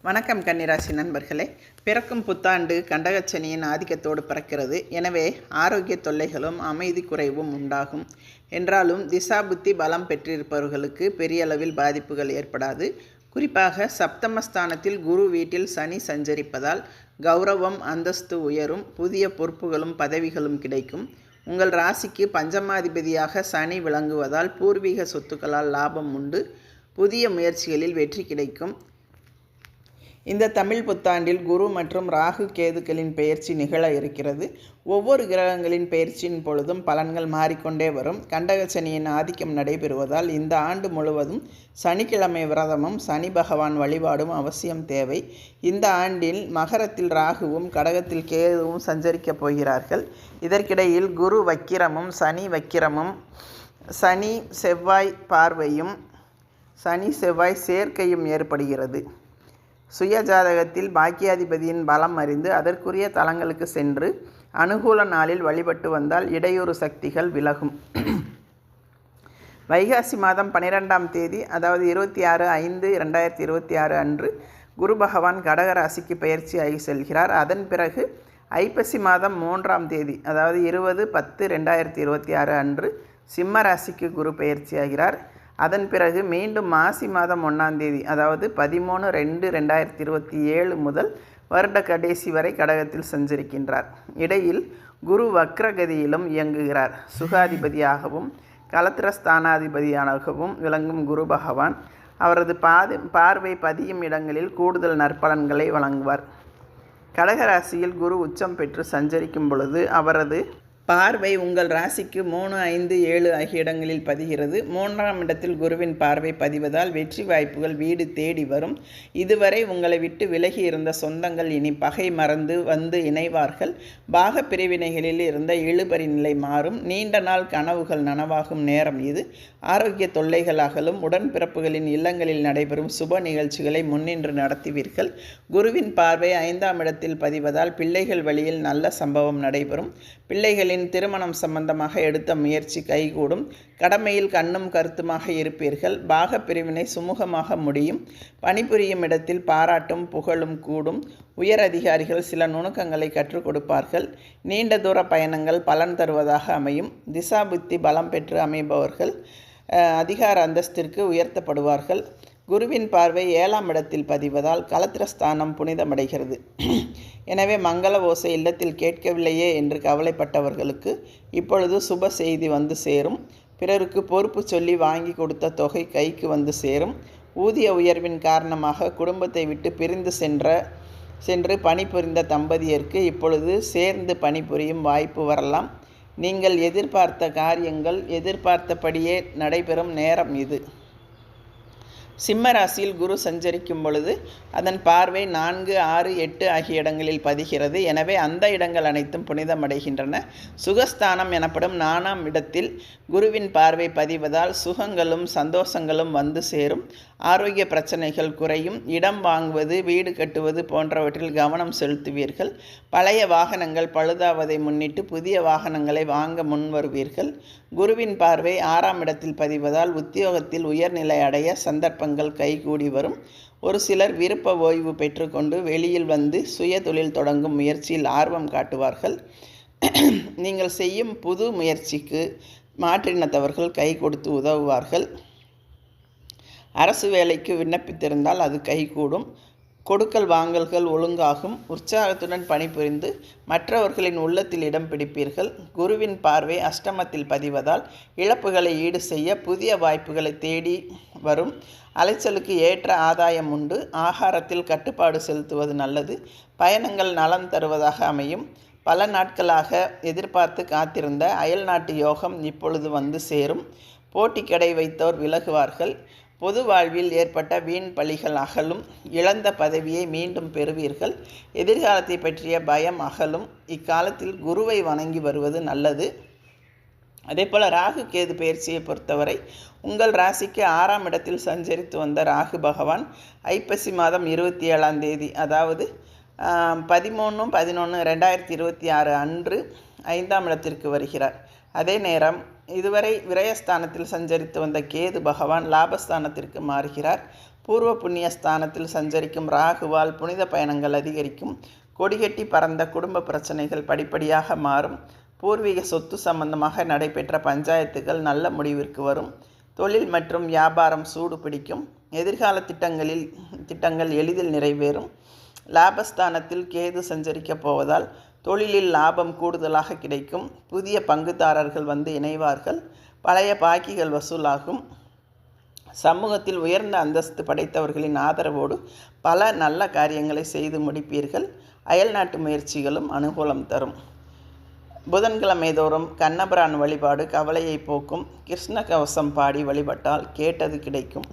வணக்கம் கன்னிராசி நண்பர்களே. பிறக்கும் புத்தாண்டு கண்டகச்சனியின் ஆதிக்கத்தோடு பிறக்கிறது. எனவே ஆரோக்கிய தொல்லைகளும் அமைதி குறைவும் உண்டாகும். என்றாலும் திசா புத்தி பலம் பெற்றிருப்பவர்களுக்கு பெரிய அளவில் பாதிப்புகள் ஏற்படாது. குறிப்பாக சப்தமஸ்தானத்தில் குரு வீட்டில் சனி சஞ்சரிப்பதால் கௌரவம் அந்தஸ்து உயரும். புதிய பொறுப்புகளும் பதவிகளும் கிடைக்கும். உங்கள் ராசிக்கு பஞ்சமாதிபதியாக சனி விளங்குவதால் பூர்வீக சொத்துக்களால் லாபம் உண்டு. புதிய முயற்சிகளில் வெற்றி கிடைக்கும். இந்த தமிழ் புத்தாண்டில் குரு மற்றும் ராகு கேதுக்களின் பெயர்ச்சி நிகழ இருக்கிறது. ஒவ்வொரு கிரகங்களின் பெயர்ச்சியின் பொழுதும் பலன்கள் மாறிக்கொண்டே வரும். கண்டகச்சனியின் ஆதிக்கம் நடைபெறுவதால் இந்த ஆண்டு முழுவதும் சனிக்கிழமை விரதமும் சனி பகவான் வழிபாடும் அவசியம் தேவை. இந்த ஆண்டில் மகரத்தில் ராகுவும் கடகத்தில் கேதுவும் சஞ்சரிக்கப் போகிறார்கள். இதற்கிடையில் குரு வக்கிரமும் சனி வக்கிரமும் சனி செவ்வாய் பார்வையும் சனி செவ்வாய் சேர்க்கையும் ஏற்படுகிறது. சுய ஜாதகத்தில் பாக்கியாதிபதியின் பலம் அறிந்து அதற்குரிய தலங்களுக்கு சென்று அனுகூல நாளில் வழிபட்டு வந்தால் இடையூறு சக்திகள் விலகும். வைகாசி மாதம் 12ஆம் தேதி, அதாவது 26/5/2026 அன்று குரு பகவான் கடக ராசிக்கு பெயர்ச்சி ஆகி செல்கிறார். அதன் பிறகு ஐப்பசி மாதம் 3ஆம் தேதி, அதாவது 20/10/2026 அன்று சிம்ம ராசிக்கு குரு பெயர்ச்சி ஆகிறார். அதன் பிறகு மீண்டும் மாசி மாதம் 1ஆம் தேதி, அதாவது 13/2/2027 முதல் வருட கடைசி வரை கடகத்தில் சஞ்சரிக்கின்றார். இடையில் குரு வக்ரகதியிலும் இயங்குகிறார். சுகாதிபதியாகவும் கலத்திரஸ்தானாதிபதியாகவும் விளங்கும் குரு பகவான் அவரது பார்வை பதியும் இடங்களில் கூடுதல் நற்பலன்களை வழங்குவார். கடகராசியில் குரு உச்சம் பெற்று சஞ்சரிக்கும் பொழுது அவரது பார்வை உங்கள் ராசிக்கு 3, 5, 7 ஆகிய இடங்களில் பதிகிறது. 3ஆம் இடத்தில் குருவின் பார்வை பதிவதால் வெற்றி வாய்ப்புகள் வீடு தேடி வரும். இதுவரை உங்களை விட்டு விலகி இருந்த சொந்தங்கள் இனி பகை மறந்து வந்து இணைவார்கள். பாக பிரிவினைகளில் இருந்த இழுபறி நிலை மாறும். நீண்ட நாள் கனவுகள் நனவாகும் நேரம் இது. ஆரோக்கிய தொல்லைகள் அகலும். உடன்பிறப்புகளின் இல்லங்களில் நடைபெறும் சுப நிகழ்ச்சிகளை முன்னின்று நடத்துவீர்கள். குருவின் பார்வை 5ஆம் இடத்தில் பதிவதால் பிள்ளைகள் வழியில் நல்ல சம்பவம் நடைபெறும். பிள்ளைகளின் திருமணம் சம்பந்தமாக எடுத்த முயற்சி கைகூடும். கடமையில் கண்ணும் கருத்துமாக இருப்பீர்கள். பாக பிரிவினை சுமூகமாக முடியும். பணிபுரியும் இடத்தில் பாராட்டும் புகழும் கூடும். உயர் அதிகாரிகள் சில நுணுக்கங்களை கற்றுக் கொடுப்பார்கள். நீண்ட தூர பயணங்கள் பலன் தருவதாக அமையும். திசா புத்தி பலம் பெற்று அமைபவர்கள் அதிகார அந்தஸ்திற்கு உயர்த்தப்படுவார்கள். குருவின் பார்வை 7ஆம் இடத்தில் பதிவதால் கலத்திரஸ்தானம் புனிதமடைகிறது. எனவே மங்கள ஓசை இல்லத்தில் கேட்கவில்லையே என்று கவலைப்பட்டவர்களுக்கு இப்பொழுது சுப செய்தி வந்து சேரும். பிறருக்கு பொறுப்பு சொல்லி வாங்கி கொடுத்த தொகை கைக்கு வந்து சேரும். ஊதிய உயர்வின் காரணமாக குடும்பத்தை விட்டு பிரிந்து சென்று பணிபுரிந்த தம்பதியருக்கு இப்பொழுது சேர்ந்து பணிபுரியும் வாய்ப்பு வரலாம். நீங்கள் எதிர்பார்த்த காரியங்கள் எதிர்பார்த்தபடியே நடைபெறும் நேரம் இது. சிம்ம ராசியில் குரு சஞ்சரிக்கும் பொழுது அதன் பார்வை 4, 6, 8 ஆகிய இடங்களில் பதிகிறது. எனவே அந்த இடங்கள் அனைத்தும் புனிதமடைகின்றன. சுகஸ்தானம் எனப்படும் 4ஆம் இடத்தில் குருவின் பார்வை பதிவதால் சுகங்களும் சந்தோஷங்களும் வந்து சேரும். ஆரோக்கிய பிரச்சனைகள் குறையும். இடம் வாங்குவது, வீடு கட்டுவது போன்றவற்றில் கவனம் செலுத்துவீர்கள். பழைய வாகனங்கள் பழுதாவதை முன்னிட்டு புதிய வாகனங்களை வாங்க முன்வருவீர்கள். குருவின் பார்வை 6ஆம் இடத்தில் பதிவதால் உத்தியோகத்தில் உயர்நிலை அடைய சந்தர்ப்பங்கள் கைகூடி வரும். ஒரு சிலர் விருப்ப ஓய்வு பெற்றுக்கொண்டு வெளியில் வந்து சுய தொழில் தொடங்கும் முயற்சியில் ஆர்வம் காட்டுவார்கள். நீங்கள் செய்யும் புது முயற்சிக்கு மாற்றினத்தவர்கள் கை கொடுத்து உதவுவார்கள். அரசு வேலைக்கு விண்ணப்பித்திருந்தால் அது கைகூடும். கொடுக்கல் வாங்கல்கள் ஒழுங்காகும். உற்சாகத்துடன் பணிபுரிந்து மற்றவர்களின் உள்ளத்தில் இடம் பிடிப்பீர்கள். குருவின் பார்வை அஷ்டமத்தில் பதிவதால் இழப்புகளை ஈடு செய்ய புதிய வாய்ப்புகளை தேடி வரும். அலைச்சலுக்கு ஏற்ற ஆதாயம் உண்டு. ஆகாரத்தில் கட்டுப்பாடு செலுத்துவது நல்லது. பயணங்கள் நலம் தருவதாக அமையும். பல நாட்களாக எதிர்பார்த்து காத்திருந்த அயல்நாட்டு யோகம் இப்பொழுது வந்து சேரும். போட்டி கடை வைத்தோர் விலகுவார்கள். பொது வாழ்வில் ஏற்பட்ட வீண் பழிகள் அகலும். இழந்த பதவியை மீண்டும் பெறுவீர்கள். எதிர்காலத்தை பற்றிய பயம் அகலும். இக்காலத்தில் குருவை வணங்கி வருவது நல்லது. அதேபோல் ராகு கேது பெயர்ச்சியை பொறுத்தவரை உங்கள் ராசிக்கு 6ஆம் இடத்தில் சஞ்சரித்து வந்த ராகு பகவான் ஐப்பசி மாதம் 27ஆம் தேதி, அதாவது 13/11/2026 அன்று 5ஆம் இடத்திற்கு வருகிறார். அதே நேரம் இதுவரை விரயஸ்தானத்தில் சஞ்சரித்து வந்த கேது பகவான் லாபஸ்தானத்திற்கு மாறுகிறார். பூர்வ புண்ணிய ஸ்தானத்தில் சஞ்சரிக்கும் ராகுவால் புனித பயணங்கள் அதிகரிக்கும். கொடிகட்டி பறந்த குடும்ப பிரச்சனைகள் படிப்படியாக மாறும். பூர்வீக சொத்து சம்பந்தமாக நடைபெற்ற பஞ்சாயத்துகள் நல்ல முடிவிற்கு வரும். தொழில் மற்றும் வியாபாரம் சூடு பிடிக்கும். எதிர்கால திட்டங்கள் எளிதில் நிறைவேறும். லாபஸ்தானத்தில் கேது சஞ்சரிக்கப் போவதால் தொழிலில் லாபம் கூடுதலாக கிடைக்கும். புதிய பங்குதாரர்கள் வந்து இணைவார்கள். பழைய பாக்கிகள் வசூலாகும். சமூகத்தில் உயர்ந்த அந்தஸ்து படைத்தவர்களின் ஆதரவோடு பல நல்ல காரியங்களை செய்து முடிப்பீர்கள். அயல்நாட்டு முயற்சிகளும் அனுகூலம் தரும். புதன்கிழமை தோறும் கண்ணபிரான் வழிபாடு கவலையை போக்கும். கிருஷ்ண கவசம் பாடி வழிபட்டால் கேட்டது கிடைக்கும்.